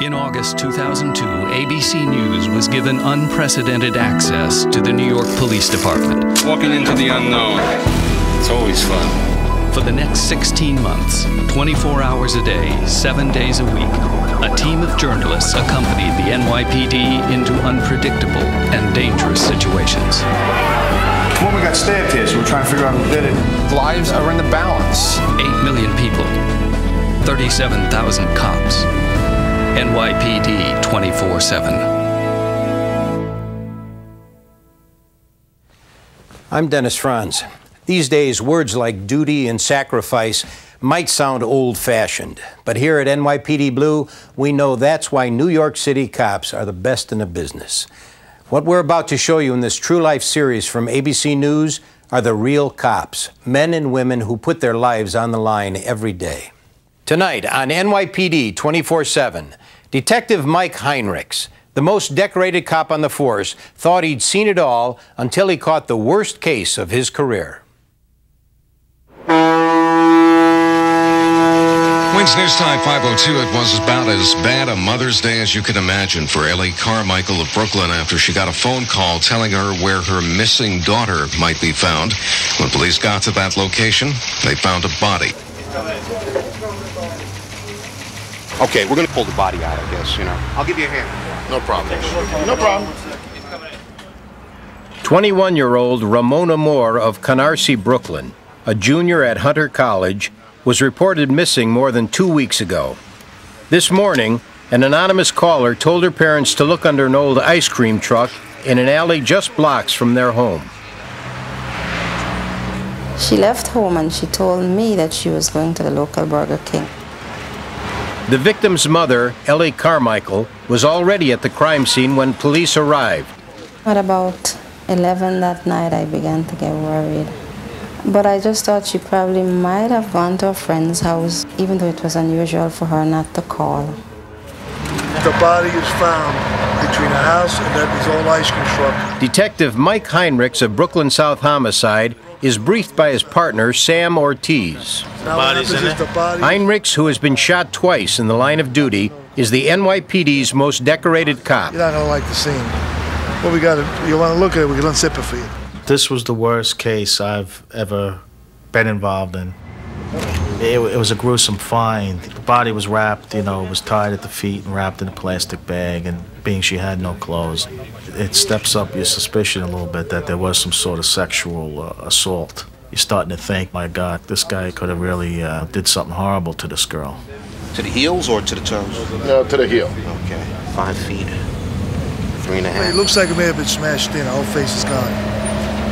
In August 2002, ABC News was given unprecedented access to the New York Police Department. Walking into the unknown, it's always fun. For the next 16 months, 24 hours a day, 7 days a week, a team of journalists accompanied the NYPD into unpredictable and dangerous situations. Well, we got stabbed here, so we're trying to figure out who did it. Lives are in the balance. 8 million people, 37,000 cops. NYPD 24/7. I'm Dennis Franz. These days, words like duty and sacrifice might sound old-fashioned, but here at NYPD Blue, we know that's why New York City cops are the best in the business. What we're about to show you in this True Life series from ABC News are the real cops, men and women who put their lives on the line every day. Tonight on NYPD 24/7, Detective Mike Heinrichs, the most decorated cop on the force, thought he'd seen it all until he caught the worst case of his career. Wednesday News Time 502. It was about as bad a Mother's Day as you could imagine for Ellie Carmichael of Brooklyn after she got a phone call telling her where her missing daughter might be found. When police got to that location, they found a body. Okay, we're going to pull the body out, I guess, you know. I'll give you a hand. No problem. No problem. 21-year-old Romona Moore of Canarsie, Brooklyn, a junior at Hunter College, was reported missing more than 2 weeks ago. This morning, an anonymous caller told her parents to look under an old ice cream truck in an alley just blocks from their home. She left home and she told me that she was going to the local Burger King. The victim's mother, Ellie Carmichael, was already at the crime scene when police arrived. At about 11 that night, I began to get worried. But I just thought she probably might have gone to a friend's house, even though it was unusual for her not to call. The body is found between a house and that old ice cream truck. Detective Mike Heinrichs of Brooklyn South Homicide is briefed by his partner, Sam Ortiz. Heinrichs, who has been shot twice in the line of duty, is the NYPD's most decorated cop. You're not going to like the scene. Well, you want to look at it, we can unzip it for you. This was the worst case I've ever been involved in. It was a gruesome find. The body was wrapped, it was tied at the feet and wrapped in a plastic bag, and being she had no clothes, it steps up your suspicion a little bit that there was some sort of sexual assault. You're starting to think, my God, this guy could have really did something horrible to this girl. To the heels or to the toes? No, to the heel. Okay, 5 feet, 3.5. It looks like it may have been smashed in. Her whole face is gone,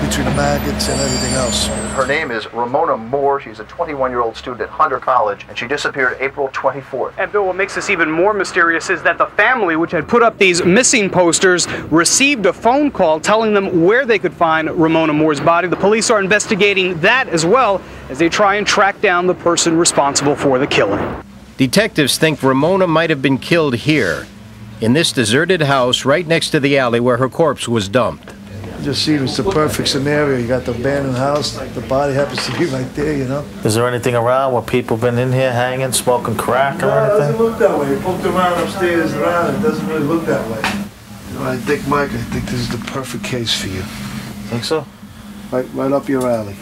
between the maggots and everything else. Her name is Romona Moore. She's a 21-year-old student at Hunter College, and she disappeared April 24th. And Bill, what makes this even more mysterious is that the family, which had put up these missing posters, received a phone call telling them where they could find Romona Moore's body. The police are investigating that as well as they try and track down the person responsible for the killing. Detectives think Romona might have been killed here, in this deserted house right next to the alley where her corpse was dumped. Just see, it's the perfect scenario. You got the abandoned house, the body happens to be right there, Is there anything around where people been in here hanging, smoking crack or anything? It doesn't look that way. You poked around upstairs and around, it doesn't really look that way. I think, Mike, this is the perfect case for you. Think so? Right up your alley.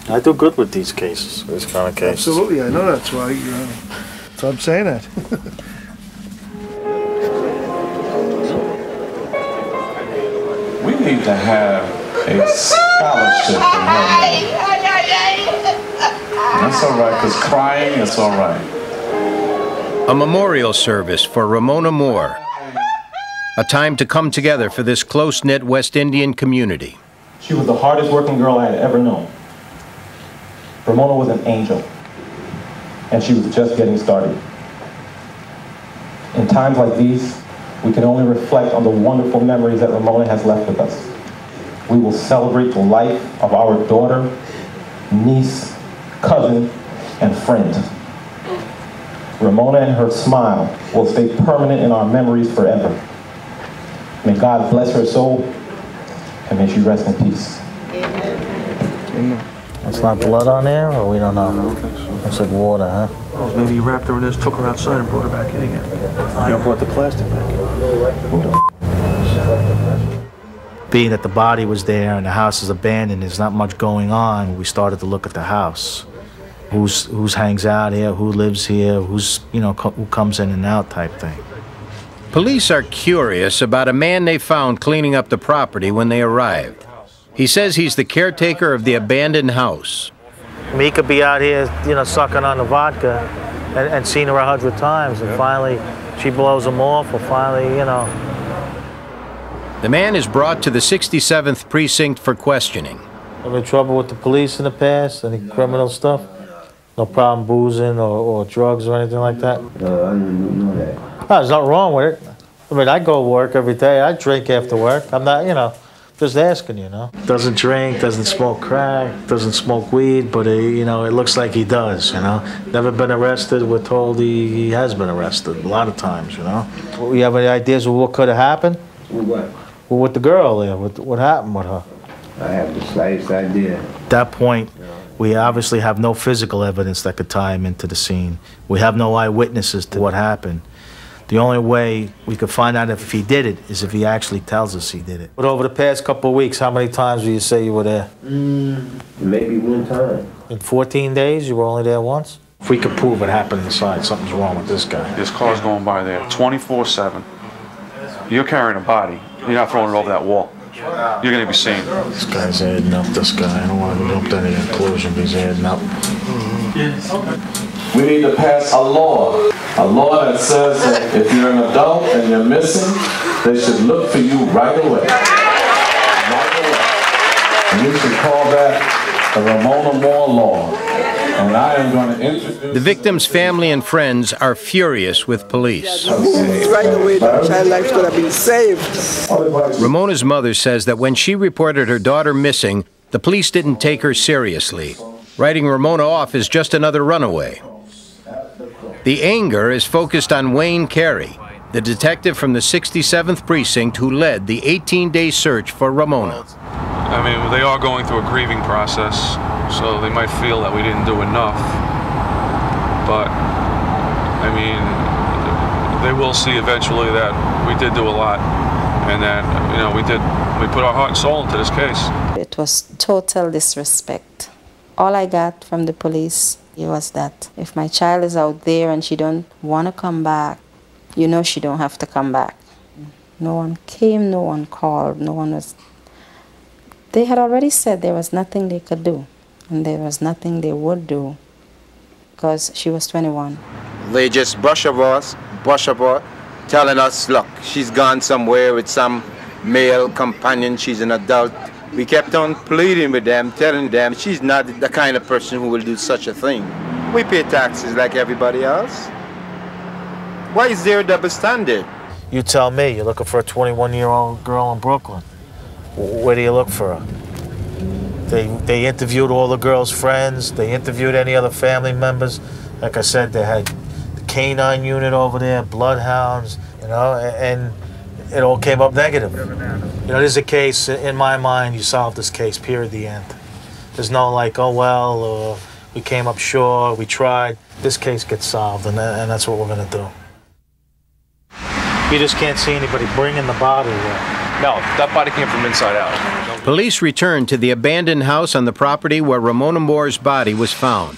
I do good with these cases, this kind of cases. Absolutely, I know that's why. That's why I'm saying that. We need to have a scholarship for her. That's all right, because crying is all right. A memorial service for Romona Moore. A time to come together for this close-knit West Indian community. She was the hardest working girl I had ever known. Romona was an angel, and she was just getting started. In times like these, we can only reflect on the wonderful memories that Romona has left with us. We will celebrate the life of our daughter, niece, cousin, and friend. Romona and her smile will stay permanent in our memories forever. May God bless her soul, and may she rest in peace. Amen. It's not blood on there, or we don't know? Looks like water, huh? Well, maybe he wrapped her in this, took her outside, and brought her back in again. You brought the plastic back in. Being that the body was there and the house is abandoned, there's not much going on, we started to look at the house. Who's hangs out here, who lives here, who comes in and out type thing. Police are curious about a man they found cleaning up the property when they arrived. He says he's the caretaker of the abandoned house. I mean, he could be out here, sucking on the vodka and seen her 100 times, and finally she blows him off, or finally, The man is brought to the 67th precinct for questioning. Ever trouble with the police in the past? Any criminal stuff? No problem boozing or drugs or anything like that? No, I didn't know that. No, there's nothing wrong with it. I mean, I go to work every day. I drink after work. I'm not, just asking, Doesn't drink, doesn't smoke crack, doesn't smoke weed, but, it looks like he does, Never been arrested. We're told he has been arrested a lot of times, You have any ideas of what could have happened? What? Well, with the girl there, what happened with her? I have the slightest idea. At that point, we obviously have no physical evidence that could tie him into the scene. We have no eyewitnesses to what happened. The only way we could find out if he did it is if he actually tells us he did it. But over the past couple of weeks, how many times do you say you were there? Maybe one time. In 14 days, you were only there once? If we could prove it happened inside, something's wrong with this guy. This car's going by there 24/7. You're carrying a body. You're not throwing it over that wall. You're going to be seen. This guy's adding up, this guy. I don't want to jump to any conclusion, but he's adding up. We need to pass a law that says that if you're an adult and you're missing, they should look for you right away. Right away. And you should call that the Romona Moore law. And I am going to introduce... The victim's family and friends are furious with police. Right away, the child life's going to be saved. Ramona's mother says that when she reported her daughter missing, the police didn't take her seriously. Writing Romona off is just another runaway. The anger is focused on Wayne Carey, the detective from the 67th precinct who led the 18-day search for Romona. I mean, they are going through a grieving process, so they might feel that we didn't do enough. But, I mean, they will see eventually that we did do a lot, and that, we put our heart and soul into this case. It was total disrespect. All I got from the police was that if my child is out there and she don't want to come back, she don't have to come back. No one came, no one called, no one was... They had already said there was nothing they could do, and there was nothing they would do, because she was 21. They just brush over us, telling us, look, she's gone somewhere with some male companion, she's an adult. We kept on pleading with them, telling them she's not the kind of person who will do such a thing. We pay taxes like everybody else. Why is there a double standard? You tell me, you're looking for a 21-year-old girl in Brooklyn. Where do you look for her? They interviewed all the girl's friends. They interviewed any other family members. Like I said, they had the canine unit over there, bloodhounds, and it all came up negative. There's a case, in my mind, you solve this case, period, the end. There's no like, oh, well, we came up short, we tried. This case gets solved, and that's what we're going to do. You just can't see anybody bringing the body there. No, that body came from inside out. Police returned to the abandoned house on the property where Romona Moore's body was found.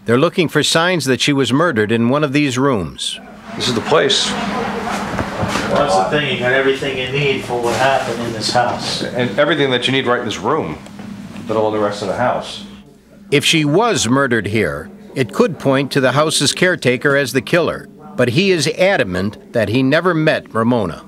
They're looking for signs that she was murdered in one of these rooms. This is the place. Well, that's the thing, you got everything you need for what happened in this house. And everything that you need right in this room, let alone the rest of the house. If she was murdered here, it could point to the house's caretaker as the killer, but he is adamant that he never met Romona.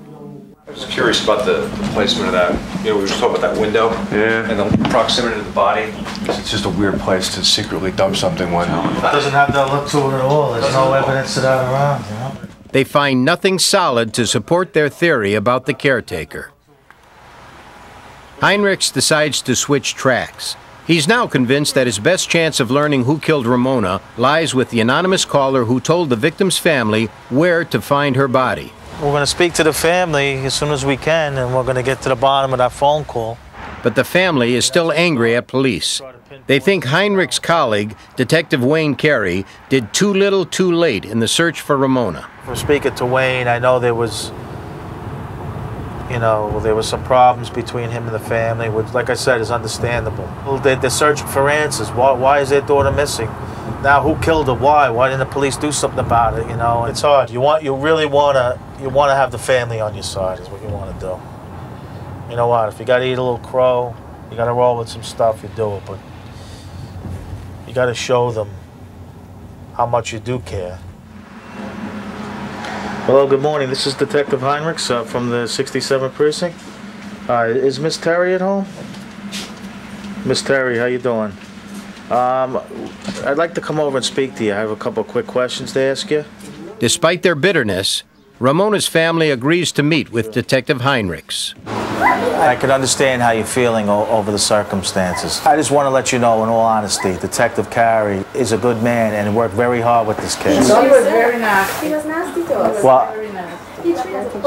I was curious about the placement of that. We were just talking about that window. Yeah. And the proximity to the body. It's just a weird place to secretly dump something when... It doesn't have that look to it at all. There's no evidence of that around, They find nothing solid to support their theory about the caretaker. Heinrichs decides to switch tracks. He's now convinced that his best chance of learning who killed Romona lies with the anonymous caller who told the victim's family where to find her body. We're going to speak to the family as soon as we can, and we're going to get to the bottom of that phone call. but the family is still angry at police. They think Heinrich's colleague, Detective Wayne Carey, did too little too late in the search for Romona. From speaking to Wayne, I know there was some problems between him and the family, which, like I said, is understandable. They're searching for answers. Why is their daughter missing? Now, who killed her? Why? Why didn't the police do something about it? It's hard. You really want to have the family on your side, is what you want to do. You know what? If you got to eat a little crow, you got to roll with some stuff, you do it. But you got to show them how much you do care. Hello, good morning. This is Detective Heinrichs from the 67th Precinct. Is Miss Terry at home? Miss Terry, how you doing? I'd like to come over and speak to you. I have a couple of quick questions to ask you. Despite their bitterness, Ramona's family agrees to meet with Detective Heinrichs. I can understand how you're feeling over the circumstances. I just want to let you know, in all honesty, Detective Carey is a good man and worked very hard with this case. He was very nasty. He was nasty to us. Well,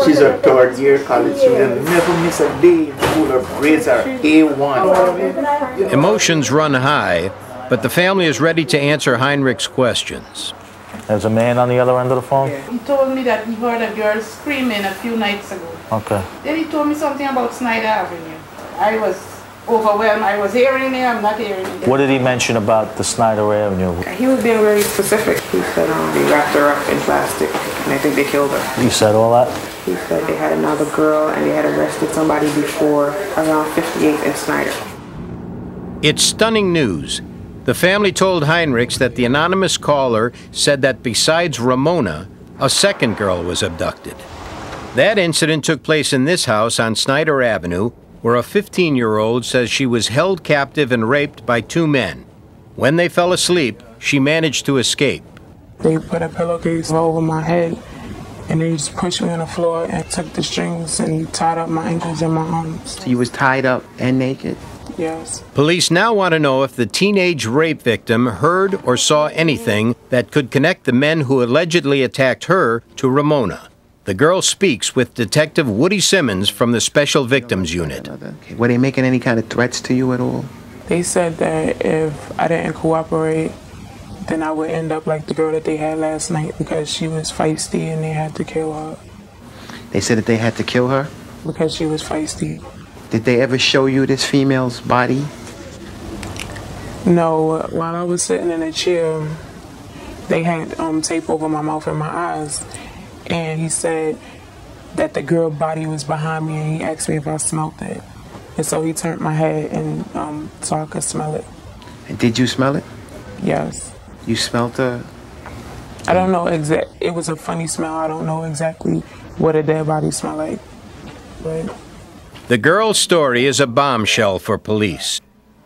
she's a third-year college student. Never miss a day in school. Her grades are A1. Emotions run high, but the family is ready to answer Heinrich's questions. There's a man on the other end of the phone? He told me that he heard a girl screaming a few nights ago. Okay. Then he told me something about Snyder Avenue. I was overwhelmed. I was hearing it, I'm not hearing it. What did he mention about the Snyder Avenue? He was being very specific. He said they wrapped her up in plastic and I think they killed her. You said all that? He said they had another girl and they had arrested somebody before around 58th and Snyder. It's stunning news. The family told Heinrichs that the anonymous caller said that besides Romona, a second girl was abducted. That incident took place in this house on Snyder Avenue, where a 15-year-old says she was held captive and raped by two men. When they fell asleep, she managed to escape. They put a pillowcase over my head, and they just pushed me on the floor and took the strings and tied up my ankles and my arms. So you was tied up and naked? Yes. Police now want to know if the teenage rape victim heard or saw anything that could connect the men who allegedly attacked her to Romona. The girl speaks with Detective Woody Simmons from the Special Victims Unit. Were they making any kind of threats to you at all? They said that if I didn't cooperate, then I would end up like the girl that they had last night because she was feisty and they had to kill her. They said that they had to kill her? Because she was feisty. Did they ever show you this female's body? No, while I was sitting in a chair, they had tape over my mouth and my eyes. And he said that the girl body was behind me and he asked me if I smelled it. And so he turned my head and so I could smell it. And did you smell it? Yes. You smelled her? I don't know it was a funny smell. I don't know exactly what a dead body smelled like. But the girl's story is a bombshell for police.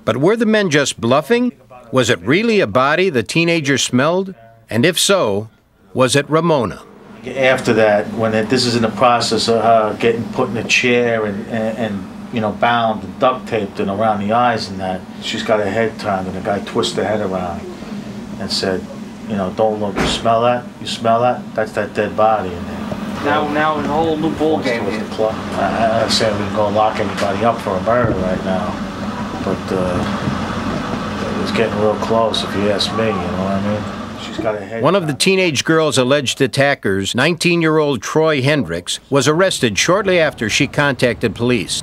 But were the men just bluffing? Was it really a body the teenager smelled? And if so, was it Romona? After that, when this is in the process of her getting put in a chair and bound and duct taped and around the eyes and that, she's got her head turned and the guy twisted her head around and said, don't look, you smell that? You smell that? That's that dead body in there. Now in a whole new ball game. I say we can go lock anybody up for a murder right now, but it's getting real close if you ask me, you know what I mean? She's got a head. One of the teenage girl's alleged attackers, 19-year-old Troy Hendricks, was arrested shortly after she contacted police.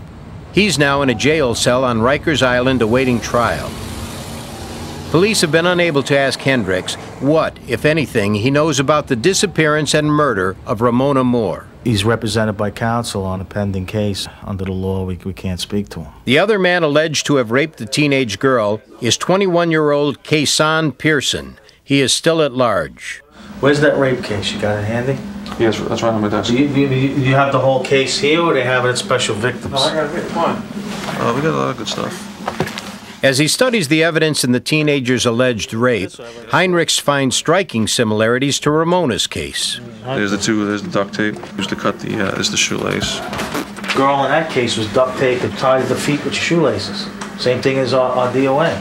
He's now in a jail cell on Rikers Island awaiting trial. Police have been unable to ask Hendricks what, if anything, he knows about the disappearance and murder of Romona Moore. He's represented by counsel on a pending case. Under the law, we can't speak to him. The other man alleged to have raped the teenage girl is 21-year-old Kason Pearson. He is still at large. Where's that rape case? You got it handy? Yes, that's right on my desk. You have the whole case here, or they have it at Special Victims? No, I got it. Come on. We got a lot of good stuff. As he studies the evidence in the teenager's alleged rape, Heinrichs finds striking similarities to Ramona's case. There's the duct tape used to cut there's the shoelace. The girl in that case was duct taped and tied to the feet with shoelaces. Same thing as our DOA.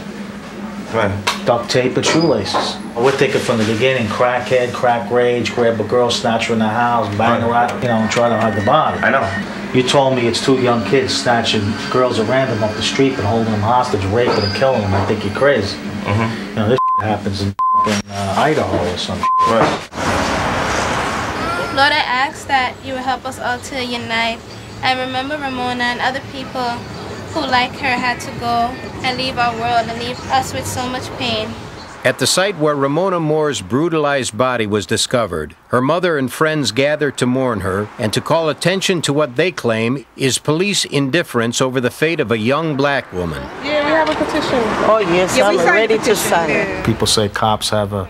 Right. duct tape and shoelaces. We're thinking from the beginning, crackhead, crack rage, grab a girl, snatch her in the house, bang her out, and try to hide the body. I know. You told me it's 2 young kids snatching girls at random off the street and holding them hostage, raping and killing them. I think you're crazy. This happens in Idaho or some shit. Right. Lord, I ask that you will help us all to unite. I remember Romona and other people who, like her, had to go and leave our world and leave us with so much pain. At the site where Romona Moore's brutalized body was discovered, her mother and friends gather to mourn her and to call attention to what they claim is police indifference over the fate of a young black woman. Yeah, we have a petition. Oh, yes, I'm ready to sign. People say cops have a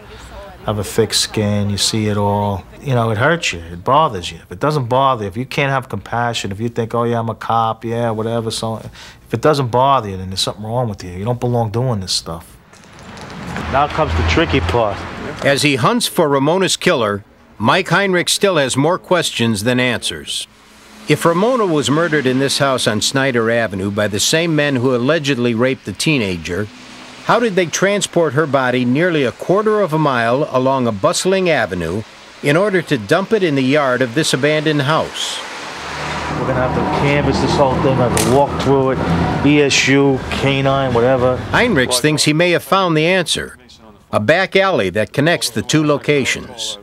thick skin, you see it all. It hurts you, it bothers you. If it doesn't bother you, if you can't have compassion, if you think, oh yeah, I'm a cop, yeah, whatever, so if it doesn't bother you, then there's something wrong with you. You don't belong doing this stuff. Now comes the tricky part. As he hunts for Ramona's killer, Mike Heinrich still has more questions than answers. If Romona was murdered in this house on Snyder Avenue by the same men who allegedly raped the teenager, how did they transport her body nearly a quarter of a mile along a bustling avenue in order to dump it in the yard of this abandoned house? We're gonna have to canvass this whole thing, have to walk through it, ESU, canine, whatever. Heinrich thinks he may have found the answer, a back alley that connects the two locations.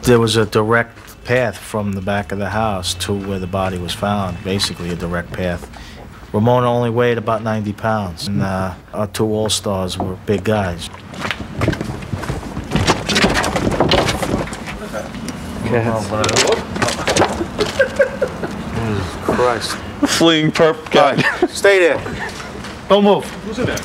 There was a direct path from the back of the house to where the body was found, basically a direct path. Romona only weighed about 90 pounds, and our 2 all-stars were big guys. Jesus Christ. Fleeing perp guy. Stay there. Don't move. Who's in there?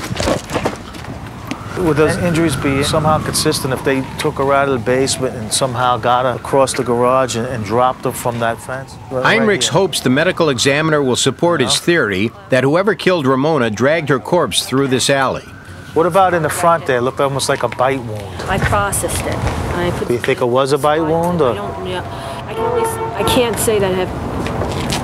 Would those injuries be somehow consistent if they took her out of the basement and somehow got her across the garage and dropped her from that fence? Heinrichs hopes the medical examiner will support his theory that whoever killed Romona dragged her corpse through this alley. What about in the front there? It looked almost like a bite wound. I processed it. Do you think it was a bite wound? Or? I can't say that I have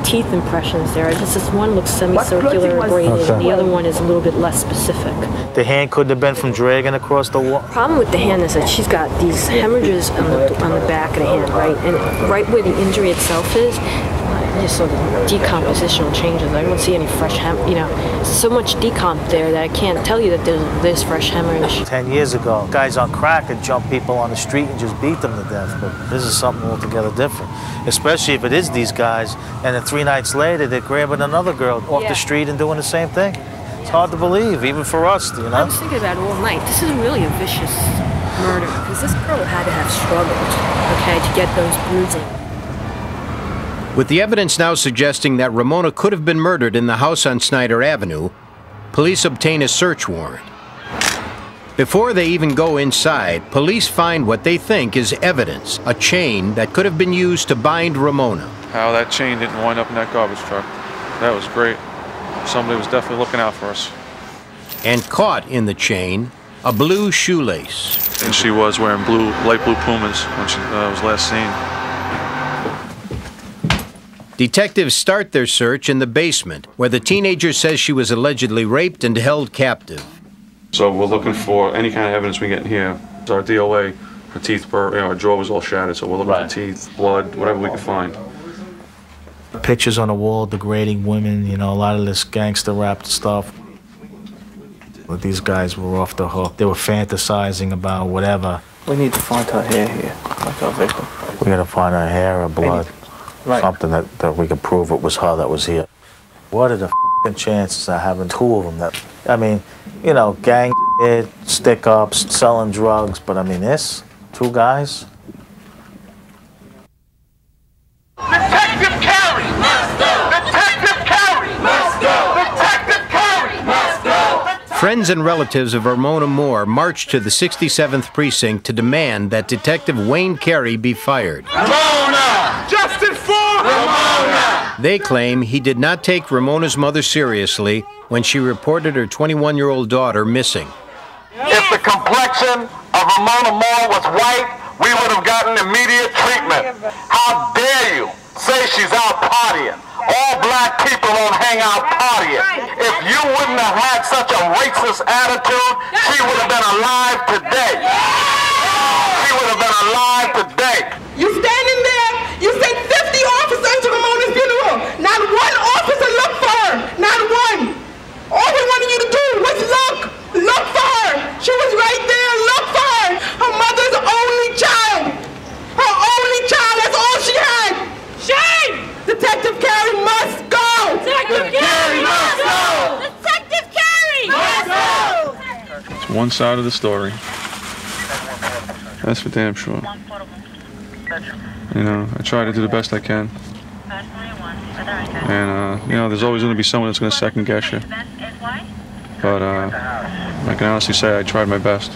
teeth impressions there. Just this one looks semicircular, abraded, and the other one is a little bit less specific. The hand couldn't have been from dragging across the wall? The problem with the hand is that she's got these hemorrhages on the back of the hand, right? And right where the injury itself is, just sort of decompositional changes. I don't see any fresh so much decomp there that I can't tell you that there's fresh hemorrhage. 10 years ago, guys on crack could jump people on the street and just beat them to death, but this is something altogether different. Especially if it is these guys, and then 3 nights later they're grabbing another girl off the street and doing the same thing. It's hard to believe, even for us, I was thinking about it all night. This is really a vicious murder, because this girl had to have struggled, to get those bruising. With the evidence now suggesting that Romona could have been murdered in the house on Snyder Avenue, police obtain a search warrant. Before they even go inside, police find what they think is evidence, a chain that could have been used to bind Romona. How that chain didn't wind up in that garbage truck. That was great. Somebody was definitely looking out for us. And caught in the chain, a blue shoelace. And she was wearing light blue Pumas when she was last seen. Detectives start their search in the basement, where the teenager says she was allegedly raped and held captive. So we're looking for any kind of evidence we get in here. Our DOA, her teeth were, our jaw was all shattered, so we're looking for teeth, blood, whatever we can find. Pictures on the wall degrading women, a lot of this gangster rap stuff. But these guys were off the hook. They were fantasizing about whatever. We need to find her hair here, like our victim. We gotta find her hair or blood. Something that we can prove it was her that was here. What are the chances of having 2 of them? Gang stick-ups, selling drugs, but this, 2 guys? Detective Carey! Let's go! Detective Carey! Let's go! Detective Carey! Let's go! Friends and relatives of Romona Moore marched to the 67th Precinct to demand that Detective Wayne Carey be fired. Ramona! Justice for Ramona! They claim he did not take Ramona's mother seriously when she reported her 21-year-old daughter missing. If the complexion of Romona Moore was white, we would have gotten immediate treatment. How dare you say she's out partying? All black people don't hang out partying. If you wouldn't have had such a racist attitude, she would have been alive today. She would have been alive today. You standing there, you sent 50 officers to Ramona's funeral. Not one officer looked for her. Not one. All we wanted you to do was look. Look for her. She was right there. Look for her. Her mother's only child. Her only child. That's all she had. Shame! Detective Carey must go. Detective Carey must go. Detective Carey must go. It's one side of the story. That's for damn sure. You know, I try to do the best I can. And, you know, there's always going to be someone that's going to second guess you. But I can honestly say I tried my best.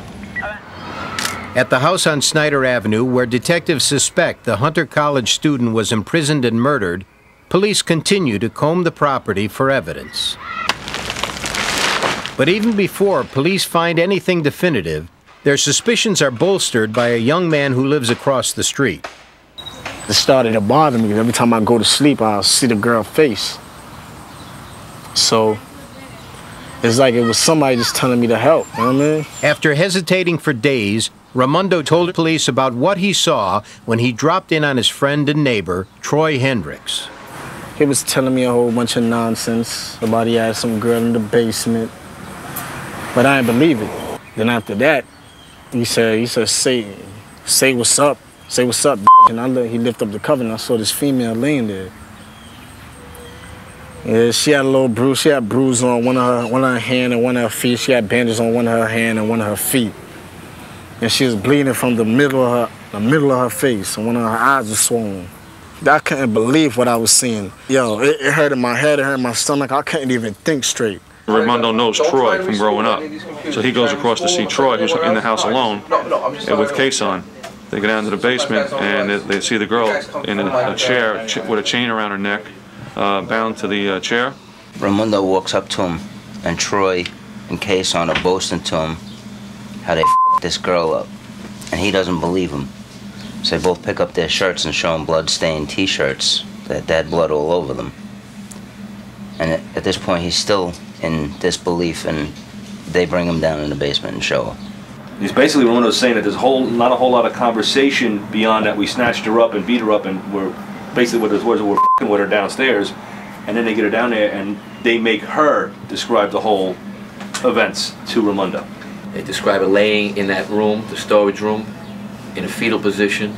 At the house on Snyder Avenue, where detectives suspect the Hunter College student was imprisoned and murdered, police continue to comb the property for evidence. But even before police find anything definitive, their suspicions are bolstered by a young man who lives across the street. It started to bother me. Every time I go to sleep, I'll see the girl's face. So it's like it was somebody just telling me to help, you know what I mean? After hesitating for days, Raimundo told police about what he saw when he dropped in on his friend and neighbor, Troy Hendricks. He was telling me a whole bunch of nonsense about he had some girl in the basement, but I didn't believe it. Then after that, he said, say what's up. Say what's up, and he lifted up the cover and I saw this female laying there. Yeah, she had a little bruise. She had bruise on one of her hand and one of her feet. She had bandages on one of her hand and one of her feet. And she was bleeding from the middle of her face, and one of her eyes was swollen. I couldn't believe what I was seeing. Yo, it hurt in my head, it hurt in my stomach. I couldn't even think straight. Raimundo knows Troy from growing up, so he goes across to see Troy, who's in the house alone, and with case on. They go down to the basement and they see the girl in a chair with a chain around her neck, bound to the chair. Raimundo walks up to him, and Troy and Kason are boasting to him how they f***ed this girl up, and he doesn't believe him. So they both pick up their shirts and show him blood-stained T-shirts that had blood all over them. And at this point, he's still in disbelief, and they bring him down in the basement and show her. He's basically Romona's saying that there's not a whole lot of conversation beyond that we snatched her up and beat her up and we're basically what his words were f***ing with her downstairs, and then they get her down there and they make her describe the whole events to Raimundo. They describe her laying in that room, the storage room, in a fetal position,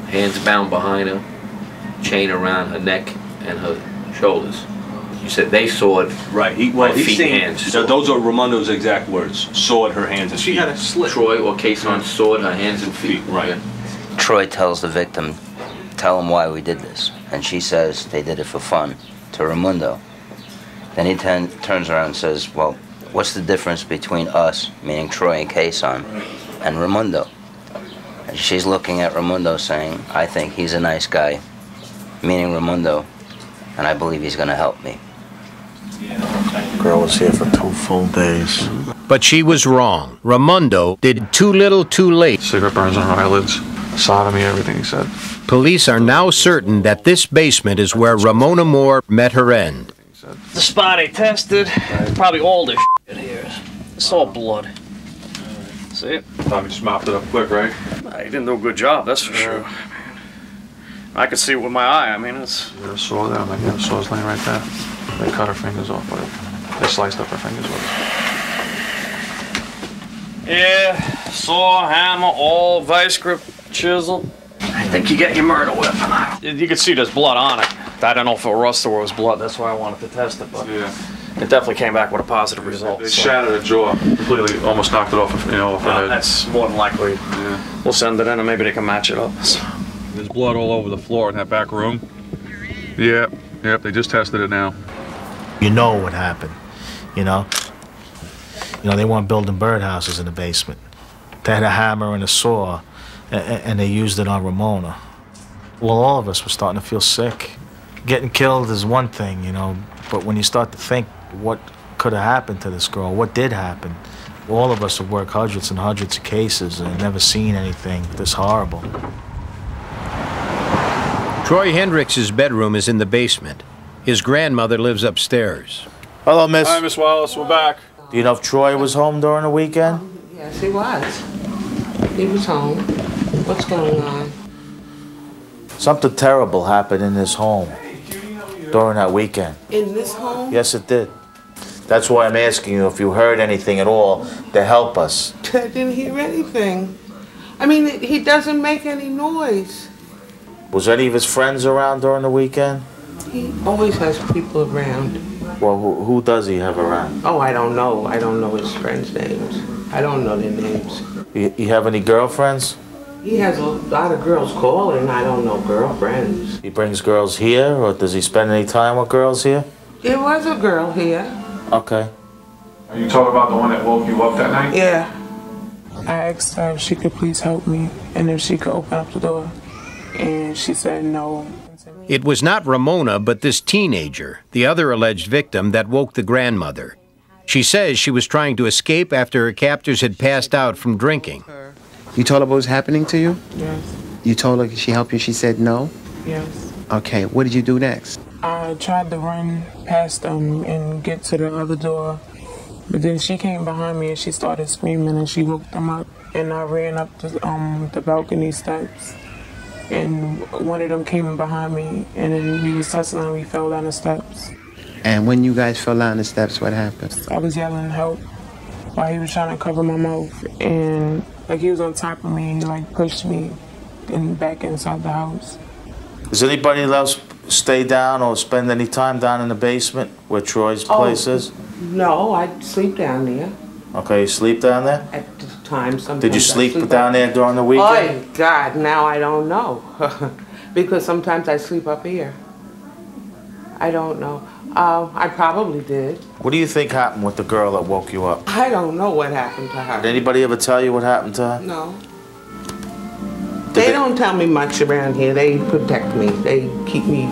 hands bound behind her, chain around her neck and her shoulders. You said they sawed right. He's saying hands. So those are Raimundo's exact words. Sawed her hands and feet. She had a slit. Troy or Kason sawed her hands and feet. Right. Yeah. Troy tells the victim, tell him why we did this. And she says they did it for fun, to Raimundo. Then he turns around and says, well, what's the difference between us, meaning Troy and Kason, and Raimundo? And she's looking at Raimundo saying, I think he's a nice guy, meaning Raimundo, and I believe he's going to help me. Girl was here for 2 full days. But she was wrong. Raimundo did too little too late. Cigarette burns on her eyelids, sodomy, everything he said. Police are now certain that this basement is where Ramona Moore met her end. The spot I tested, probably all this in here. It's all blood. See it? Probably just mopped it up quick, right? He didn't do a good job, that's for sure. I could see it with my eye. I mean, it's... There's a saw there. I mean, the saw's laying right there. They cut her fingers off with it. They sliced up her fingers with it. Yeah, saw, hammer, all vice grip, chisel. I think you get your murder weapon. You can see there's blood on it. I don't know if it was rust or it was blood. That's why I wanted to test it, but yeah. It definitely came back with a positive result. It shattered her jaw completely, almost knocked it off, off her head. That's more than likely. Yeah. We'll send it in and maybe they can match it up. So. There's blood all over the floor in that back room. Yep, they just tested it now. You know what happened, you know? They weren't building birdhouses in the basement. They had a hammer and a saw, and they used it on Romona. Well, all of us were starting to feel sick. Getting killed is one thing, but when you start to think what could have happened to this girl, what did happen, all of us have worked hundreds and hundreds of cases and never seen anything this horrible. Troy Hendricks' bedroom is in the basement. His grandmother lives upstairs. Hello, miss. Hi, Miss Wallace. We're back. Do you know if Troy was home during the weekend? Yes, he was. He was home. What's going on? Something terrible happened in this home during that weekend. In this home? Yes, it did. That's why I'm asking you if you heard anything at all to help us. I didn't hear anything. I mean, he doesn't make any noise. Was any of his friends around during the weekend? He always has people around. Well, who does he have around? Oh, I don't know. I don't know his friends' names. I don't know their names. You have any girlfriends? He has a lot of girls calling. I don't know girlfriends. He brings girls here, or does he spend any time with girls here? There was a girl here. Okay. Are you talking about the one that woke you up that night? Yeah. I asked her if she could please help me and if she could open up the door. And she said no. It was not Ramona, but this teenager, the other alleged victim, that woke the grandmother. She says she was trying to escape after her captors had passed out from drinking. You told her what was happening to you? Yes. You told her she helped you, she said no? Yes. Okay, what did you do next? I tried to run past them and get to the other door. But then she came behind me and she started screaming and she woke them up. And I ran up the balcony steps. And one of them came behind me and then we was tussling and we fell down the steps. And when you guys fell down the steps, what happened? I was yelling help while he was trying to cover my mouth. And like he was on top of me and he like pushed me back inside the house. Does anybody else stay down or spend any time down in the basement where Troy's place is? No, I sleep down there. Okay, you sleep down there? At the time, sometimes. Did you sleep down there during the weekend? Oh, God, now I don't know. Because sometimes I sleep up here. I don't know. I probably did. What do you think happened with the girl that woke you up? I don't know what happened to her. Did anybody ever tell you what happened to her? No. They don't tell me much around here. They protect me. They keep me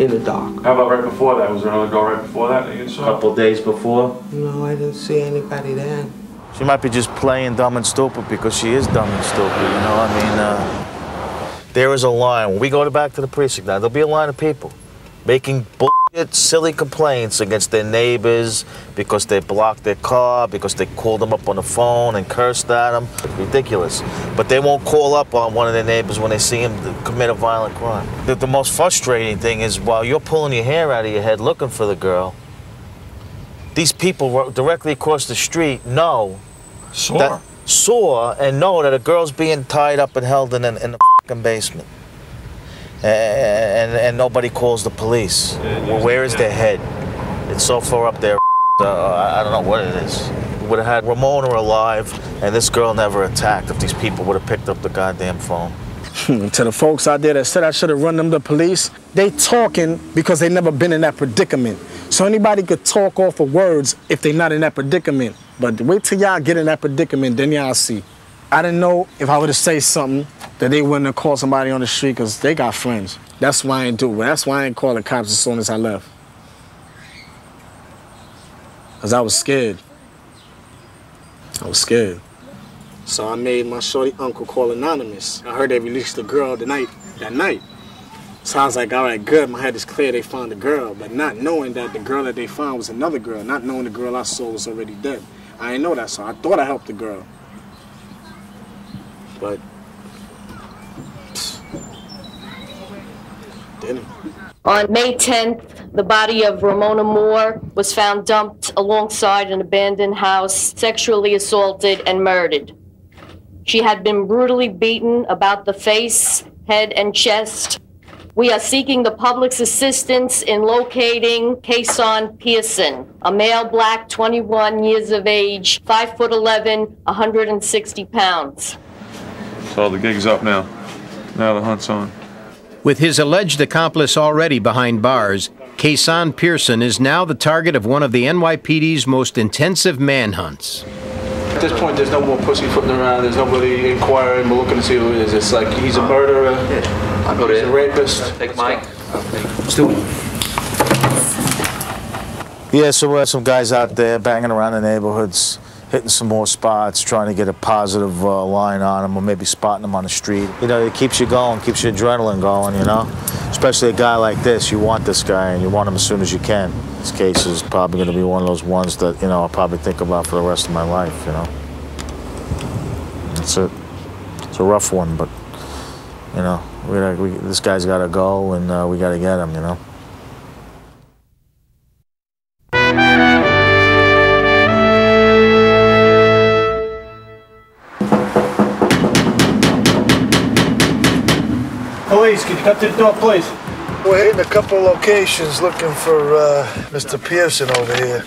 in the dark. How about right before that? Was there another girl right before that you saw? A couple days before? No, I didn't see anybody then. She might be just playing dumb and stupid because she is dumb and stupid, you know? I mean, there is a line. When we go back to the precinct now, there'll be a line of people making bullshit, silly complaints against their neighbors because they blocked their car, because they called them up on the phone and cursed at them. It's ridiculous. But they won't call up on one of their neighbors when they see him commit a violent crime. The most frustrating thing is while you're pulling your hair out of your head looking for the girl, these people directly across the street know and know that a girl's being tied up and held in the fucking basement. And nobody calls the police. Well, where is their head? It's so far up there. I don't know what it is. We would have had Ramona alive, and this girl never attacked if these people would have picked up the goddamn phone. To the folks out there that said I should have run them to police, they talking because they never been in that predicament. So anybody could talk off of words if they not in that predicament. But wait till y'all get in that predicament, then y'all see. I didn't know if I would have said something that they wouldn't have called somebody on the street because they got friends. That's why I ain't do it. That's why I ain't call the cops as soon as I left. Because I was scared. I was scared. So I made my shorty uncle call anonymous. I heard they released the girl that night. So I was like, all right, good. My head is clear. They found the girl. But not knowing that the girl that they found was another girl. Not knowing the girl I saw was already dead. I didn't know that, so I thought I helped the girl. But didn't. On May 10th, the body of Romona Moore was found dumped alongside an abandoned house, sexually assaulted and murdered. She had been brutally beaten about the face, head, and chest. We are seeking the public's assistance in locating Kason Pearson, a male black, 21 years of age, 5'11", 160 pounds. So the gig's up now. Now the hunt's on. With his alleged accomplice already behind bars, Kason Pearson is now the target of one of the NYPD's most intensive manhunts. At this point, there's no more pussyfooting around. There's nobody inquiring. We're looking to see who it is. It's like he's a murderer. I'll go He's there. a rapist. Take Mike. Let's do it. Yeah, so we have some guys out there banging around the neighborhoods, hitting some more spots, trying to get a positive line on them, or maybe spotting them on the street. You know, it keeps you going, keeps your adrenaline going, you know? Especially a guy like this, you want this guy and you want him as soon as you can. This case is probably going to be one of those ones that, I'll probably think about for the rest of my life, That's it. It's a rough one, but, this guy's got to go and we got to get him, Police, can you come to the door, please? We're hitting a couple of locations looking for Mr. Pearson over here.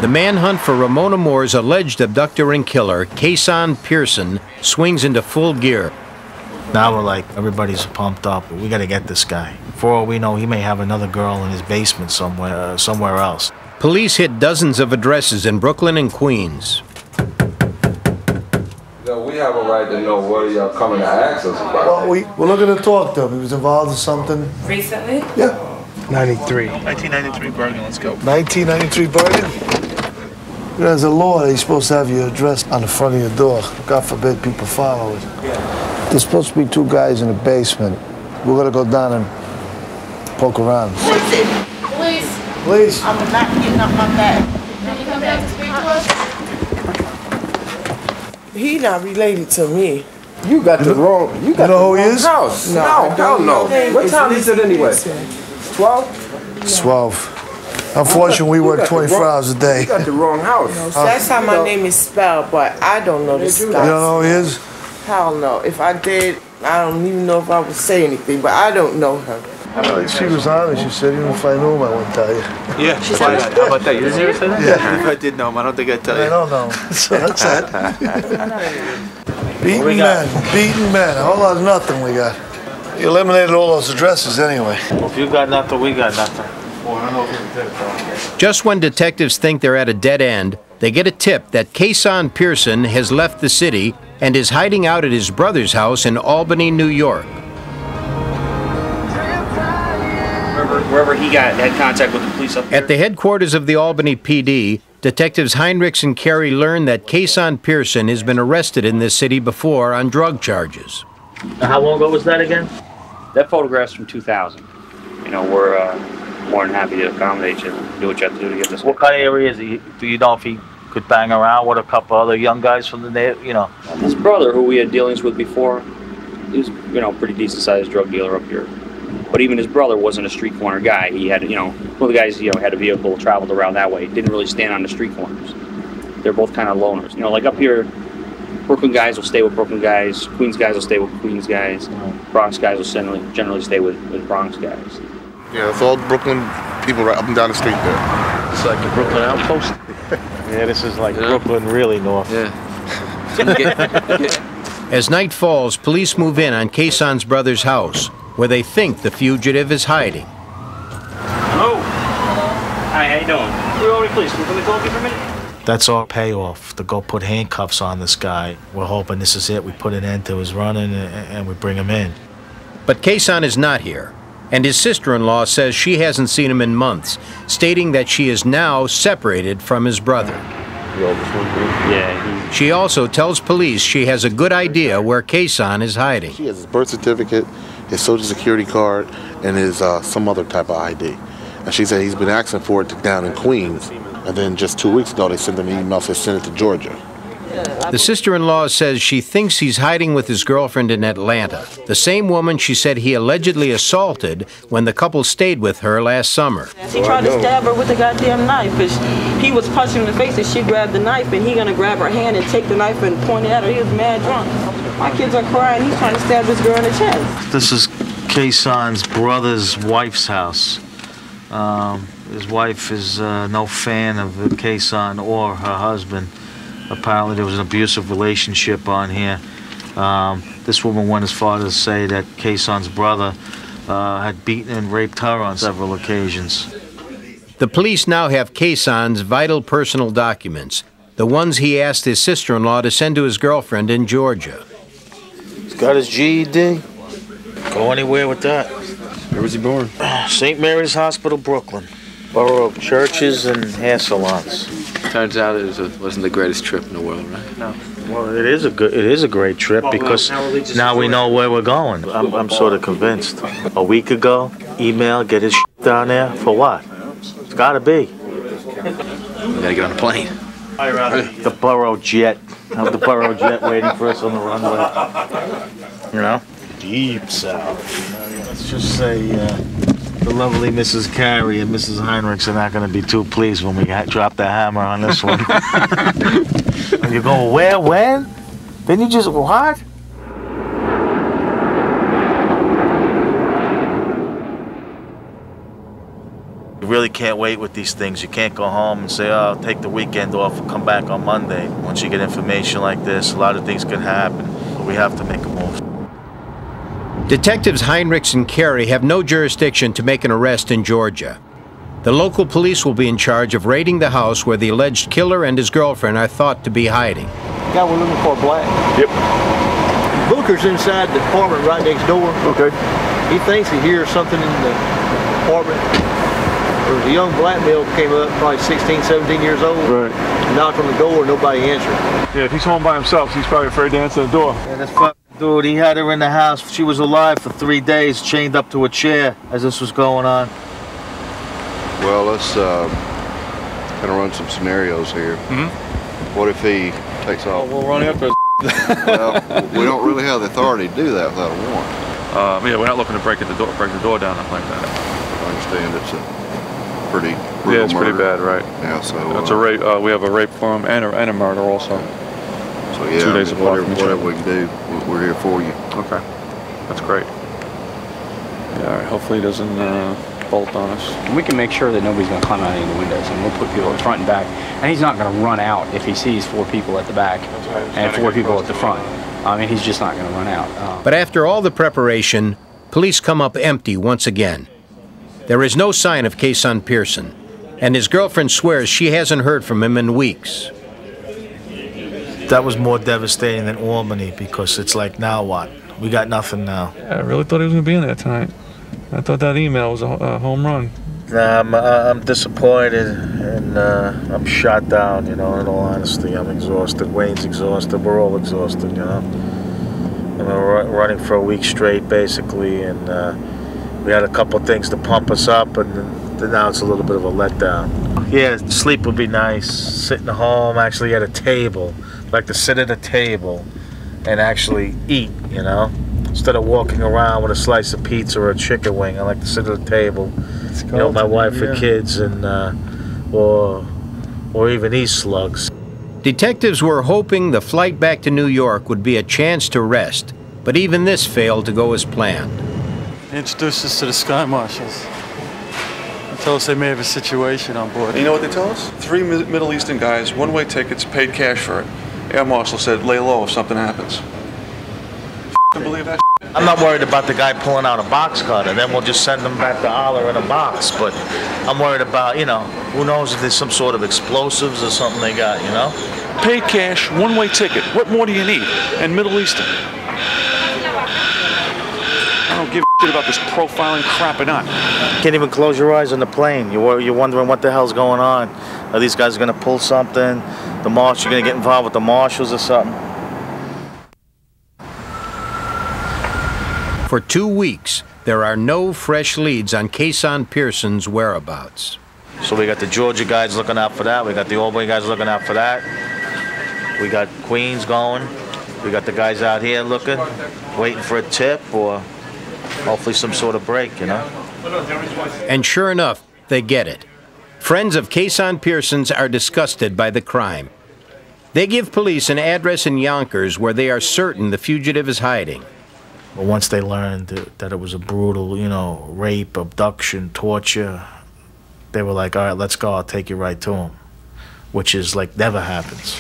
The manhunt for Romona Moore's alleged abductor and killer, Kason Pearson, swings into full gear. Now we're like, everybody's pumped up. We got to get this guy. For all we know, he may have another girl in his basement somewhere else. Police hit dozens of addresses in Brooklyn and Queens. We have a right to know what y'all coming to ask us about. Well, we're looking to talk to him. He was involved in something. Recently? Yeah. 93. 1993 Bergen, let's go. 1993 Bergen? There's a law that you're supposed to have your address on the front of your door. God forbid people follow it. Yeah. There's supposed to be two guys in the basement. We're gonna go down and poke around. Police. Please. I'm not getting up my back. Can you come back to speak to us? He not related to me. You got the wrong. You got the who he wrong is? house. No, hell no. What time is it anyway? 12. It's 12. Unfortunately, we work 24 hours a day. You got the wrong house. No, so that's how my name is spelled, but I don't know this guy. You don't know who he is? Hell no. If I did, I don't even know if I would say anything, but I don't know her. She was honest. She said, even if I knew him, I wouldn't tell you. Yeah, how about that? You didn't hear her say that? Yeah. If I did know him, I don't think I'd tell you. I don't know. So that's it. Beaten men. A whole lot of nothing we got. You eliminated all those addresses anyway. Well, if you got nothing, we got nothing. Just when detectives think they're at a dead end, they get a tip that Kason Pearson has left the city and is hiding out at his brother's house in Albany, New York. Wherever he had contact with the police up there. At the headquarters of the Albany PD, detectives Heinrichs and Carey learn that Kason Pearson has been arrested in this city before on drug charges. Now, how long ago was that again? That photograph's from 2000. We're more than happy to accommodate you and do what you have to do to get this. What kind of areas do you know if he could bang around with a couple other young guys from the neighborhood, His brother, who we had dealings with before, he was, pretty decent sized drug dealer up here. But even his brother wasn't a street corner guy. He had, one of the guys, had a vehicle, traveled around that way. Didn't really stand on the street corners. They're both kind of loners. Like up here, Brooklyn guys will stay with Brooklyn guys. Queens guys will stay with Queens guys. Bronx guys will generally stay with Bronx guys. Yeah, it's all Brooklyn people right up and down the street there. It's like the Brooklyn outpost. Yeah, this is like Brooklyn really north. Yeah. As night falls, police move in on Kason's brother's house, where they think the fugitive is hiding. Hello. Hi, how you doing? We're already police. Can we come and talk to you for a minute? That's our payoff, to go put handcuffs on this guy. We're hoping this is it. We put an end to his running and we bring him in. But Kason is not here, and his sister-in-law says she hasn't seen him in months, stating that she is now separated from his brother. Yeah. She also tells police she has a good idea where Kason is hiding. She has his birth certificate, his social security card, and his some other type of ID. And she said he's been asking for it down in Queens. And then just 2 weeks ago, they sent him an email saying send it to Georgia. The sister-in-law says she thinks he's hiding with his girlfriend in Atlanta, the same woman she said he allegedly assaulted when the couple stayed with her last summer. He tried to stab her with a goddamn knife, but he was punching her in the face and she grabbed the knife and he gonna grab her hand and take the knife and point it at her. He was mad drunk. My kids are crying. He's trying to stab this girl in the chest. This is Kason's brother's wife's house. His wife is no fan of Kason or her husband. Apparently there was an abusive relationship on here. This woman went as far as to say that Kason's brother had beaten and raped her on several occasions. The police now have Kason's vital personal documents, the ones he asked his sister-in-law to send to his girlfriend in Georgia. He's got his GED. Go anywhere with that. Where was he born? St. Mary's Hospital, Brooklyn. Borough of churches and hair salons. Turns out it wasn't the greatest trip in the world, right? No. Well, it is a great trip because now we know where we're going. I'm sort of convinced. A week ago, email, get his down there for what? It's got to be. We gotta get on a plane. The Burrow jet. Have the Burrow jet waiting for us on the runway. You know? Deep south. Let's just say the lovely Mrs. Carey and Mrs. Heinrichs are not going to be too pleased when we drop the hammer on this one. And you go, where, when? Then you just, what? You really can't wait with these things. You can't go home and say, oh, I'll take the weekend off and come back on Monday. Once you get information like this, a lot of things can happen. But we have to make a move. Detectives Heinrichs and Carey have no jurisdiction to make an arrest in Georgia. The local police will be in charge of raiding the house where the alleged killer and his girlfriend are thought to be hiding. The guy we're looking for, Black. Yep. Booker's inside the apartment right next door. Okay. He thinks he hears something in the apartment. There was a young black male came up, probably 16, 17 years old. Right. Knocked on the door, nobody answered. Yeah, if he's home by himself, he's probably afraid to answer the door. Yeah, that's fucking dude. He had her in the house. She was alive for 3 days, chained up to a chair as this was going on. Well, let's kind of run some scenarios here. Mm-hmm. What if he takes off? We'll run after us. Well, we don't really have the authority to do that without a warrant. Yeah, we're not looking to break the door down, nothing like that. I understand it's a pretty brutal Yeah, it's pretty murder. bad, right? Yeah, so it's a rape. We have a rape for him and a murder also. So yeah, 2 days apart from each other. whatever we can do, we're here for you. Okay, that's great. Yeah, all right, hopefully he doesn't bolt on us. And we can make sure that nobody's going to climb out any of the windows, and we'll put people in front and back. And he's not going to run out if he sees 4 people at the back and 4 people at the front. I mean, he's just not going to run out. But after all the preparation, police come up empty once again. There is no sign of Kason Pearson, and his girlfriend swears she hasn't heard from him in weeks. That was more devastating than Albany because it's like, now what? We got nothing now. Yeah, I really thought he was going to be in there tonight. I thought that email was a home run. Nah, I'm disappointed and I'm shot down, you know, in all honesty. I'm exhausted. Wayne's exhausted. We're all exhausted, you know. And we're running for a week straight, basically, and we had a couple things to pump us up, and now it's a little bit of a letdown. Yeah, sleep would be nice. Sitting home, actually at a table. Like to sit at a table and actually eat, you know? Instead of walking around with a slice of pizza or a chicken wing, I like to sit at a table, you know, my wife and kids, and or even these slugs. Detectives were hoping the flight back to New York would be a chance to rest, but even this failed to go as planned. They introduced us to the Sky Marshals. They told us they may have a situation on board. You know what they tell us? 3 Middle Eastern guys, one-way tickets, paid cash for it. Air Marshal said, lay low if something happens. Believe that? I'm not worried about the guy pulling out a box cutter. Then we'll just send them back to Oller in a box. But I'm worried about, you know, who knows if there's some sort of explosives or something they got, you know? Paid cash, one-way ticket. What more do you need? And Middle Eastern. I don't give a shit about this profiling crap or not. Can't even close your eyes on the plane. You're wondering what the hell's going on. Are these guys going to pull something? The marshal, you're going to get involved with the marshals or something? For 2 weeks, there are no fresh leads on Kason Pearson's whereabouts. So we got the Georgia guys looking out for that. We got the Albany guys looking out for that. We got Queens going. We got the guys out here looking, waiting for a tip or hopefully some sort of break, you know? And sure enough, they get it. Friends of Kason Pearson's are disgusted by the crime. They give police an address in Yonkers where they are certain the fugitive is hiding. But once they learned that it was a brutal, you know, rape, abduction, torture, they were like, all right, let's go, I'll take you right to him, which is like never happens.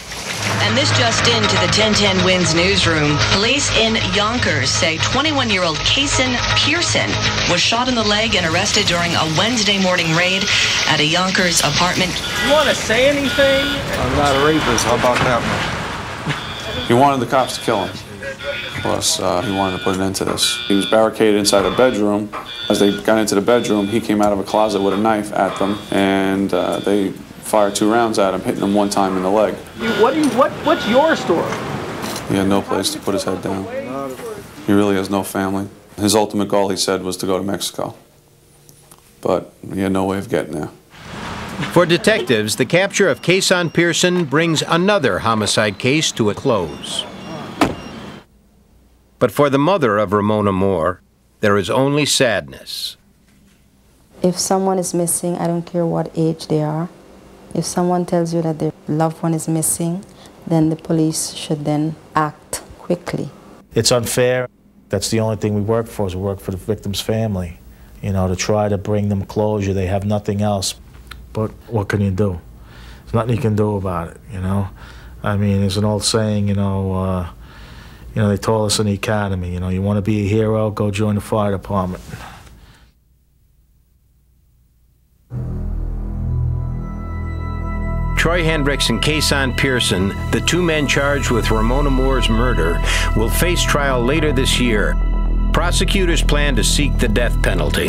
And this just into the 1010 Wins newsroom. Police in Yonkers say 21-year-old Kason Pearson was shot in the leg and arrested during a Wednesday morning raid at a Yonkers apartment. You want to say anything? I'm not a rapist. How about that? He wanted the cops to kill him. Plus, he wanted to put an end to this. He was barricaded inside a bedroom. As they got into the bedroom, he came out of a closet with a knife at them, and they fired 2 rounds at him, hitting him 1 time in the leg. What's your story? He had no place to put his head down. He really has no family. His ultimate goal, he said, was to go to Mexico. But he had no way of getting there. For detectives, the capture of Kason Pearson brings another homicide case to a close. But for the mother of Romona Moore, there is only sadness. If someone is missing, I don't care what age they are. If someone tells you that their loved one is missing, then the police should then act quickly. It's unfair. That's the only thing we work for, is we work for the victim's family. You know, to try to bring them closure. They have nothing else. But what can you do? There's nothing you can do about it, you know? I mean, there's an old saying, you know, they told us in the academy, you know, you want to be a hero, go join the fire department. Troy Hendricks and Kason Pearson, the two men charged with Romona Moore's murder, will face trial later this year. Prosecutors plan to seek the death penalty.